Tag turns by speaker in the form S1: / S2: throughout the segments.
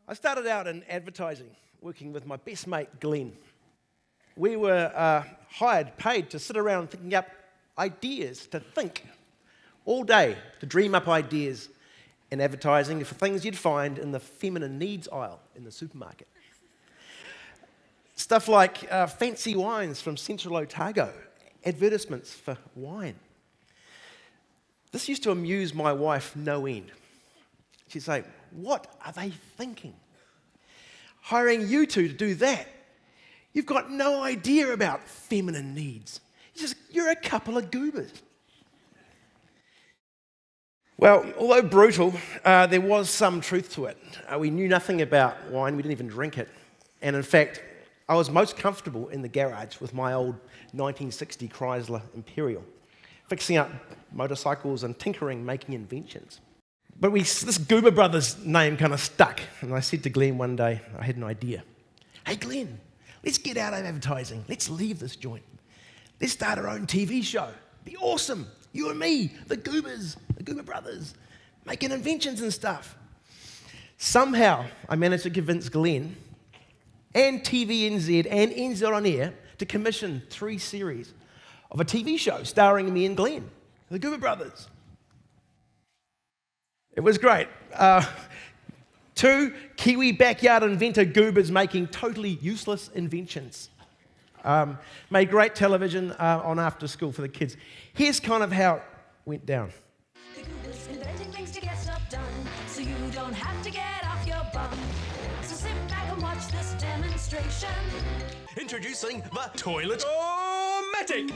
S1: I started out in advertising, working with my best mate, Glenn. We were paid to sit around thinking up ideas, to think all day, to dream up ideas in advertising for things you'd find in the feminine needs aisle in the supermarket. Stuff like fancy wines from Central Otago, advertisements for wine. This used to amuse my wife no end. She'd say, "What are they thinking? Hiring you two to do that? You've got no idea about feminine needs. You're a couple of goobers." Well, although brutal, there was some truth to it. We knew nothing about wine, we didn't even drink it. And in fact, I was most comfortable in the garage with my old 1960 Chrysler Imperial, fixing up motorcycles and tinkering, making inventions. But this GOOBER brothers name kind of stuck, and I said to Glenn one day, I had an idea. "Hey Glenn, let's get out of advertising. Let's leave this joint. Let's start our own TV show. Be awesome. You and me, the Goobers, the GOOBER brothers, making inventions and stuff." Somehow, I managed to convince Glenn and TVNZ and NZ On Air to commission 3 series of a TV show starring me and Glenn, the GOOBER brothers. It was great. 2 Kiwi backyard inventor goobers making totally useless inventions. Made great television on after school for the kids. Here's kind of how it went down.
S2: The goobers inventing things to get stuff done, so you don't have to get off your bum. So sit back and watch this demonstration.
S3: Introducing the Toilet-O-matic.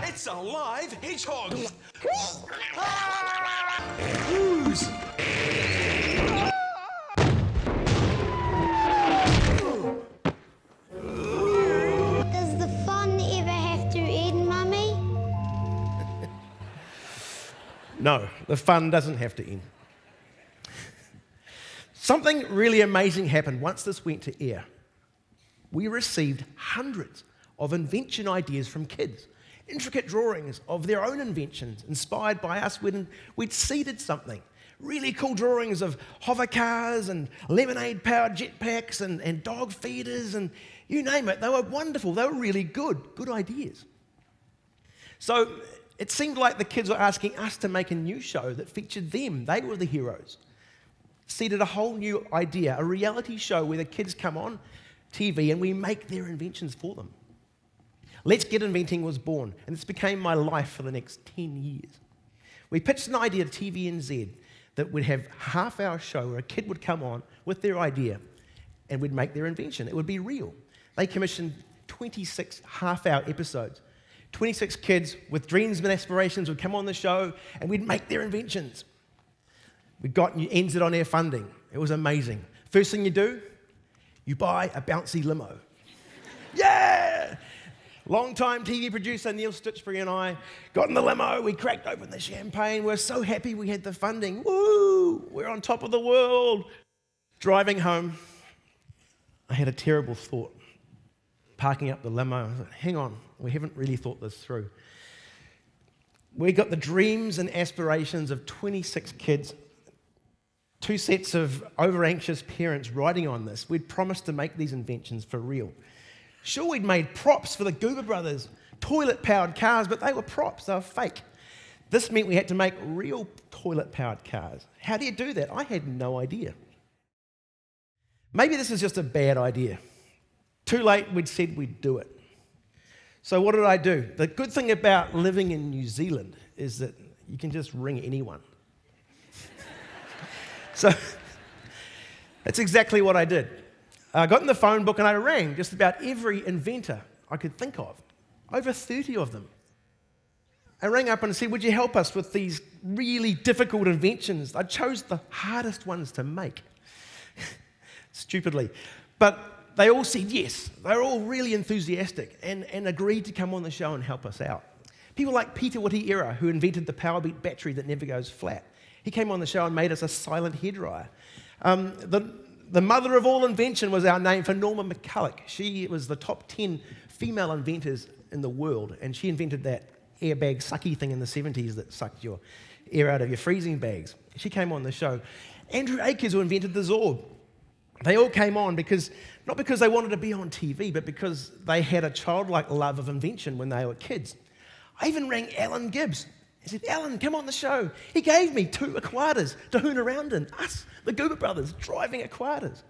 S3: It's a live hedgehog. Whoosh.
S4: Does the fun ever have to end, Mummy?
S1: No, the fun doesn't have to end. Something really amazing happened once this went to air. We received hundreds of invention ideas from kids. Intricate drawings of their own inventions, inspired by us when we'd seeded something. Really cool drawings of hover cars and lemonade-powered jetpacks and dog feeders and you name it. They were wonderful. They were really good ideas. So it seemed like the kids were asking us to make a new show that featured them. They were the heroes. Seeded a whole new idea, a reality show where the kids come on TV and we make their inventions for them. Let's Get Inventing was born, and this became my life for the next 10 years. We pitched an idea to TVNZ that would have a half-hour show where a kid would come on with their idea and we'd make their invention. It would be real. They commissioned 26 half-hour episodes. 26 kids with dreams and aspirations would come on the show and we'd make their inventions. We got NZ On Air funding. It was amazing. First thing you do, you buy a bouncy limo. Yeah! Long-time TV producer Neil Stitchbury and I got in the limo, we cracked open the champagne, we're so happy we had the funding. Woo! We're on top of the world. Driving home, I had a terrible thought. Parking up the limo, I thought, hang on, we haven't really thought this through. We got the dreams and aspirations of 26 kids, 2 sets of over-anxious parents riding on this. We'd promised to make these inventions for real. Sure, we'd made props for the GOOBER brothers, toilet-powered cars, but they were props, they were fake. This meant we had to make real toilet-powered cars. How do you do that? I had no idea. Maybe this is just a bad idea. Too late, we'd said we'd do it. So what did I do? The good thing about living in New Zealand is that you can just ring anyone. So that's exactly what I did. I got in the phone book and I rang just about every inventor I could think of, over 30 of them. I rang up and said, would you help us with these really difficult inventions? I chose the hardest ones to make, stupidly. But they all said yes. They were all really enthusiastic and agreed to come on the show and help us out. People like Peter Witiera, who invented the Powerbeat battery that never goes flat. He came on the show and made us a silent hairdryer. The mother of all invention was our name for Norma McCulloch. She was the top 10 female inventors in the world, and she invented that airbag sucky thing in the 70s that sucked your air out of your freezing bags. She came on the show. Andrew Akers, who invented the Zorb. They all came on not because they wanted to be on TV, but because they had a childlike love of invention when they were kids. I even rang Alan Gibbs. I said, Alan, come on the show. He gave me 2 Aquadas to hoon around in. Us, the Goober brothers, driving Aquadas.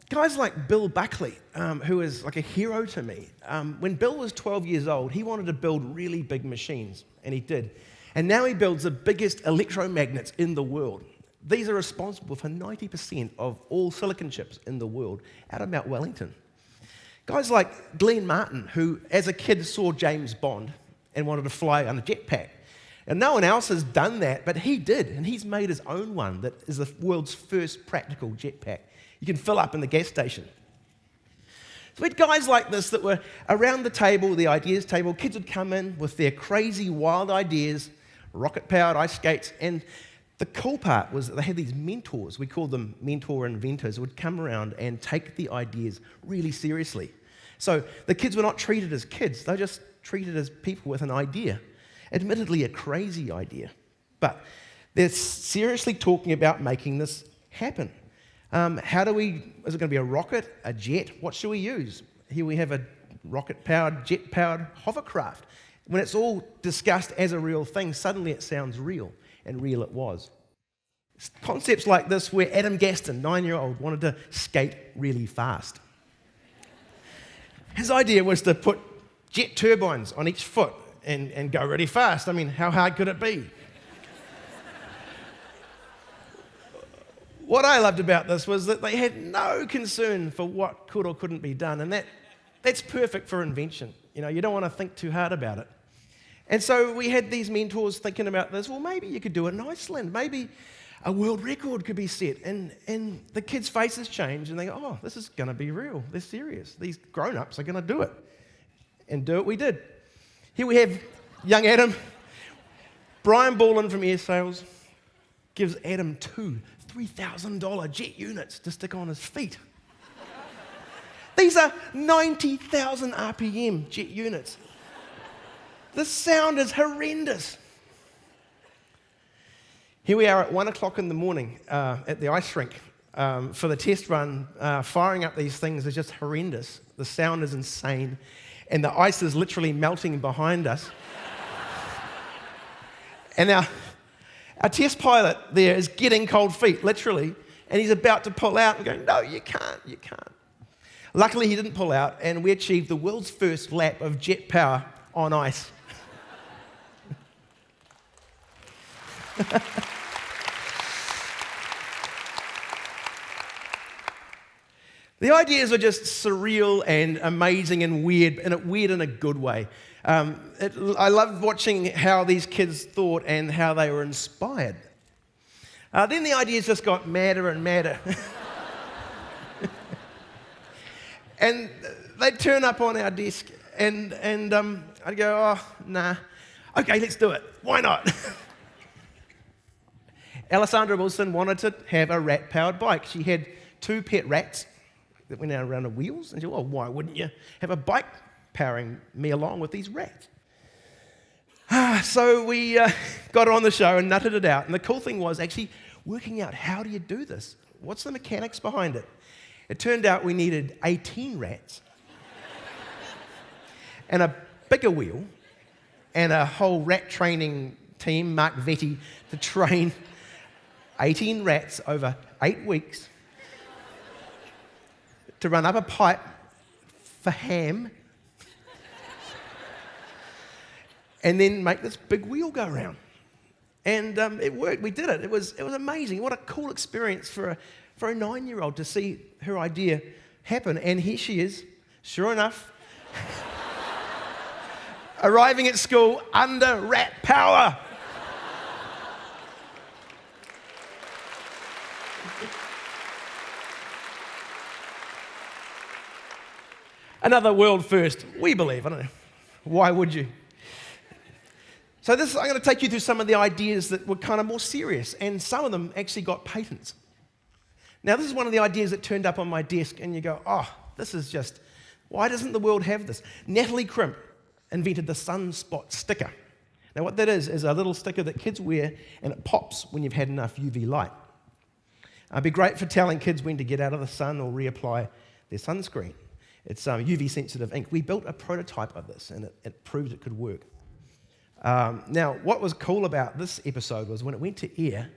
S1: Guys like Bill Buckley, who is like a hero to me. When Bill was 12 years old, he wanted to build really big machines, and he did. And now he builds the biggest electromagnets in the world. These are responsible for 90% of all silicon chips in the world out of Mount Wellington. Guys like Glenn Martin, who as a kid saw James Bond and wanted to fly on a jetpack. And no one else has done that, but he did, and he's made his own one that is the world's first practical jetpack. You can fill up in the gas station. So we had guys like this that were around the table, the ideas table. Kids would come in with their crazy, wild ideas, rocket-powered ice skates, and the cool part was that they had these mentors, we called them mentor inventors, who would come around and take the ideas really seriously. So the kids were not treated as kids, they were just treated as people with an idea. Admittedly, a crazy idea. But they're seriously talking about making this happen. Is it going to be a rocket, a jet? What should we use? Here we have a rocket-powered, jet-powered hovercraft. When it's all discussed as a real thing, suddenly it sounds real. And real it was. Concepts like this where Adam Gaston, 9-year-old, wanted to skate really fast. His idea was to put jet turbines on each foot and go really fast. I mean, how hard could it be? What I loved about this was that they had no concern for what could or couldn't be done, and that's perfect for invention. You know, you don't want to think too hard about it. And so we had these mentors thinking about this. Well, maybe you could do it in Iceland. Maybe a world record could be set. And the kids' faces change, and they go, oh, this is going to be real. They're serious. These grown-ups are going to do it. And do it we did. Here we have young Adam. Brian Ballin from Air Sales gives Adam 2 $3,000 jet units to stick on his feet. These are 90,000 RPM jet units. The sound is horrendous. Here we are at 1 o'clock in the morning at the ice rink for the test run. Firing up these things is just horrendous. The sound is insane. And the ice is literally melting behind us. And our test pilot there is getting cold feet, literally. And he's about to pull out and going, no, you can't. Luckily, he didn't pull out, and we achieved the world's first lap of jet power on ice. The ideas are just surreal and amazing and weird in a good way. I love watching how these kids thought and how they were inspired. Then the ideas just got madder and madder. And they'd turn up on our desk, and I'd go, oh, nah. Okay, let's do it. Why not? Alessandra Wilson wanted to have a rat-powered bike. She had 2 pet rats that went out around the wheels, and she said, well, why wouldn't you have a bike powering me along with these rats? So we got her on the show and nutted it out, and the cool thing was actually working out, how do you do this? What's the mechanics behind it? It turned out we needed 18 rats and a bigger wheel and a whole rat training team, Mark Vetty, to train 18 rats over 8 weeks to run up a pipe for ham and then make this big wheel go around. And it worked. We did it. It was amazing. What a cool experience for a 9-year-old to see her idea happen. And here she is, sure enough, arriving at school under rat power. Another world first, we believe. I don't know. Why would you? So I'm going to take you through some of the ideas that were kind of more serious, and some of them actually got patents. Now, this is one of the ideas that turned up on my desk, and you go, oh, this is just Why doesn't the world have this? Natalie Crimp invented the sunspot sticker. Now what that is a little sticker that kids wear and it pops when you've had enough UV light. It'd be great for telling kids when to get out of the sun or reapply their sunscreen. It's UV sensitive ink. We built a prototype of this and it proved it could work. Now what was cool about this episode was when it went to air,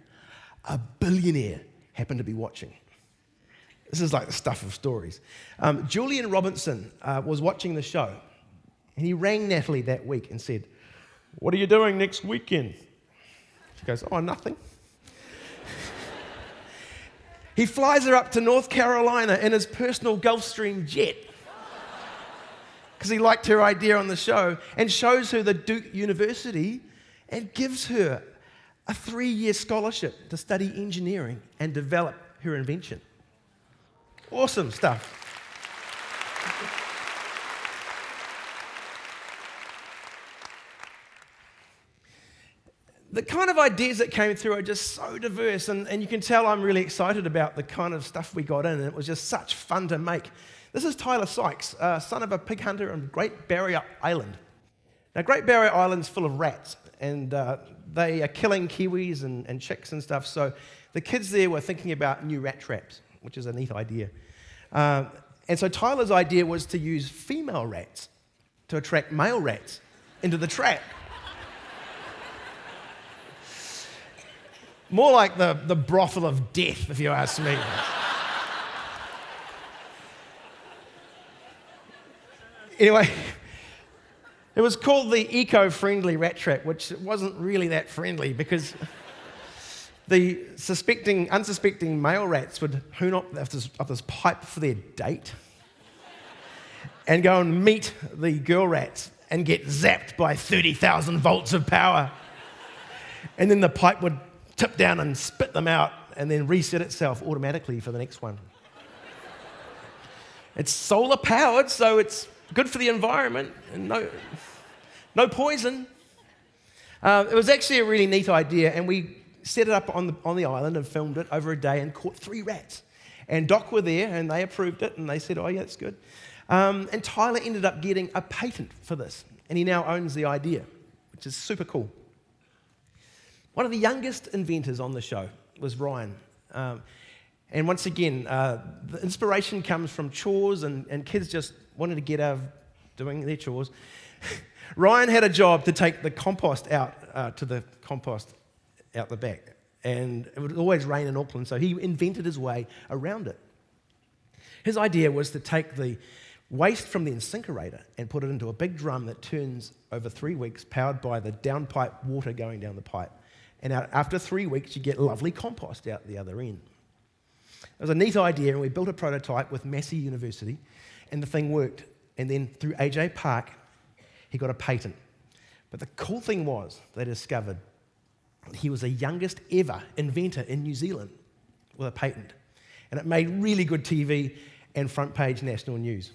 S1: a billionaire happened to be watching. This is like the stuff of stories. JULIAN was watching the show, and he rang Natalie that week and said, "What are you doing next weekend?" She goes, "Oh, nothing." He flies her up to North Carolina in his personal Gulfstream jet because he liked her idea on the show, and shows her the Duke University and gives her a 3-year scholarship to study engineering and develop her invention. Awesome stuff. The kind of ideas that came through are just so diverse, and you can tell I'm really excited about the kind of stuff we got in, and it was just such fun to make. This is Tyler Sykes, son of a pig hunter on Great Barrier Island. Now, Great Barrier Island's full of rats, and they are killing kiwis and chicks and stuff, so the kids there were thinking about new rat traps, which is a neat idea. And so Tyler's idea was to use female rats to attract male rats into the trap. More like the brothel of death, if you ask me. Anyway, it was called the eco-friendly rat trap, which wasn't really that friendly because the unsuspecting male rats would hoon up this pipe for their date and go and meet the girl rats and get zapped by 30,000 volts of power. And then the pipe would tip down and spit them out and then reset itself automatically for the next one. It's solar powered, so it's good for the environment and no poison. It was actually a really neat idea, and we set it up on the island and filmed it over a day and caught 3 rats. And Doc were there and they approved it and they said, "Oh yeah, it's good." And Tyler ended up getting a patent for this, and he now owns the idea, which is super cool. One of the youngest inventors on the show was Ryan. And once again, the inspiration comes from chores and kids just wanted to get out of doing their chores. Ryan had a job to take the compost out to the compost out the back. And it would always rain in Auckland, so he invented his way around it. His idea was to take the waste from the incinerator and put it into a big drum that turns over 3 weeks, powered by the downpipe water going down the pipe. And after 3 weeks, you get lovely compost out the other end. It was a neat idea, and we built a prototype with Massey University, and the thing worked. And then through AJ Park, he got a patent. But the cool thing was, they discovered he was the youngest ever inventor in New Zealand with a patent. And it made really good TV and front page national news.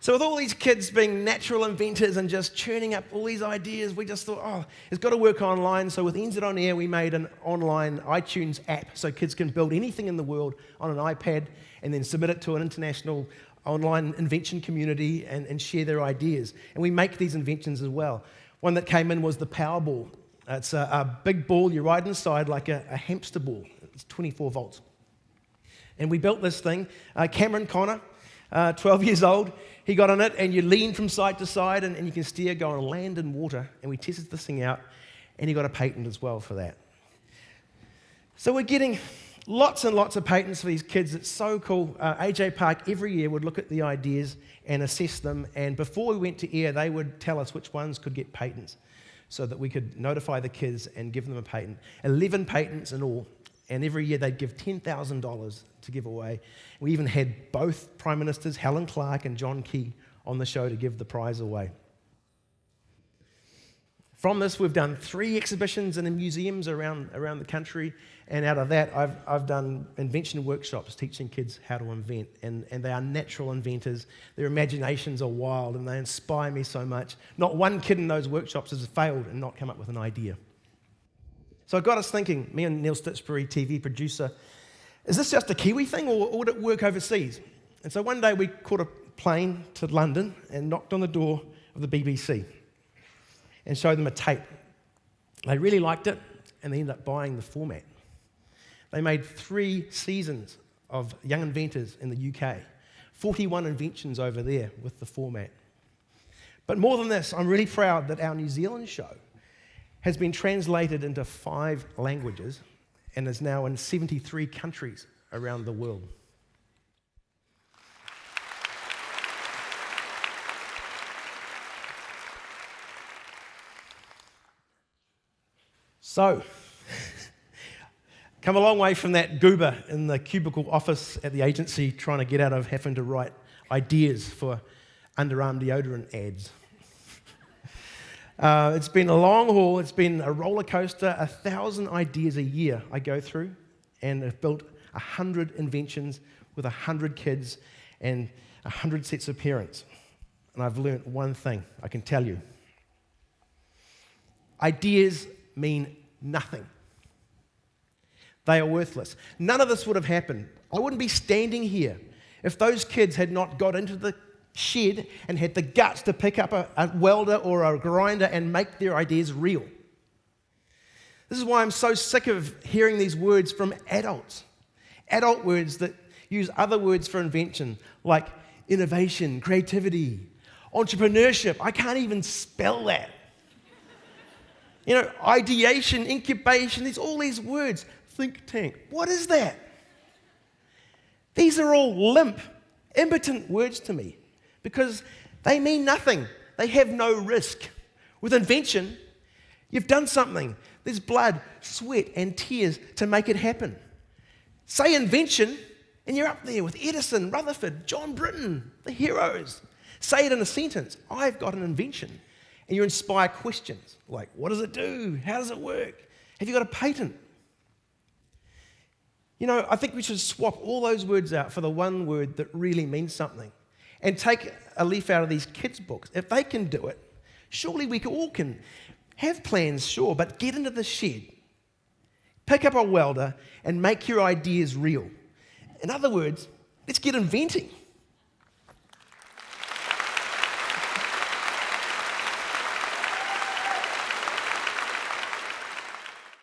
S1: So with all these kids being natural inventors and just churning up all these ideas, we just thought, oh, it's got to work online. So with NZ On Air, we made an online iTunes app so kids can build anything in the world on an iPad and then submit it to an international online invention community and share their ideas. And we make these inventions as well. One that came in was the Powerball. It's a big ball you ride inside like a hamster ball. It's 24 volts. And we built this thing. Cameron Connor, 12 years old, he got on it, and you lean from side to side, and you can steer, go on land and water. And we tested this thing out, and he got a patent as well for that. So we're getting lots and lots of patents for these kids. It's so cool. AJ Park every year would look at the ideas and assess them, and before we went to air, they would tell us which ones could get patents so that we could notify the kids and give them a patent. 11 patents in all, and every year they'd give $10,000 to give away. We even had both Prime Ministers, Helen Clark and John Key, on the show to give the prize away. From this, we've done 3 exhibitions and in museums around the country, and out of that, I've done invention workshops teaching kids how to invent, and they are natural inventors. Their imaginations are wild, and they inspire me so much. Not one kid in those workshops has failed and not come up with an idea. So it got us thinking, me and Neil Stitchbury, TV producer, is this just a Kiwi thing or would it work overseas? And so one day we caught a plane to London and knocked on the door of the BBC and showed them a tape. They really liked it and they ended up buying the format. They made 3 seasons of Young Inventors in the UK, 41 inventions over there with the format. But more than this, I'm really proud that our New Zealand show has been translated into 5 languages and is now in 73 countries around the world. So, come a long way from that goober in the cubicle office at the agency trying to get out of having to write ideas for underarm deodorant ads. It's been a long haul, it's been a roller coaster, 1,000 ideas a year I go through, and I've built 100 inventions with 100 kids and 100 sets of parents. And I've learnt one thing, I can tell you. Ideas mean nothing. They are worthless. None of this would have happened. I wouldn't be standing here if those kids had not got into the shed and had the guts to pick up a welder or a grinder and make their ideas real. This is why I'm so sick of hearing these words from adults. Adult words that use other words for invention, like innovation, creativity, entrepreneurship. I can't even spell that. You know, ideation, incubation, there's all these words. Think tank. What is that? These are all limp, impotent words to me because they mean nothing. They have no risk. With invention, you've done something. There's blood, sweat, and tears to make it happen. Say invention, and you're up there with Edison, Rutherford, John Britton, the heroes. Say it in a sentence. I've got an invention. And you inspire questions like, what does it do? How does it work? Have you got a patent? You know, I think we should swap all those words out for the one word that really means something and take a leaf out of these kids' books. If they can do it, surely we all can. Have plans, sure, but get into the shed. Pick up a welder and make your ideas real. In other words, let's get inventing.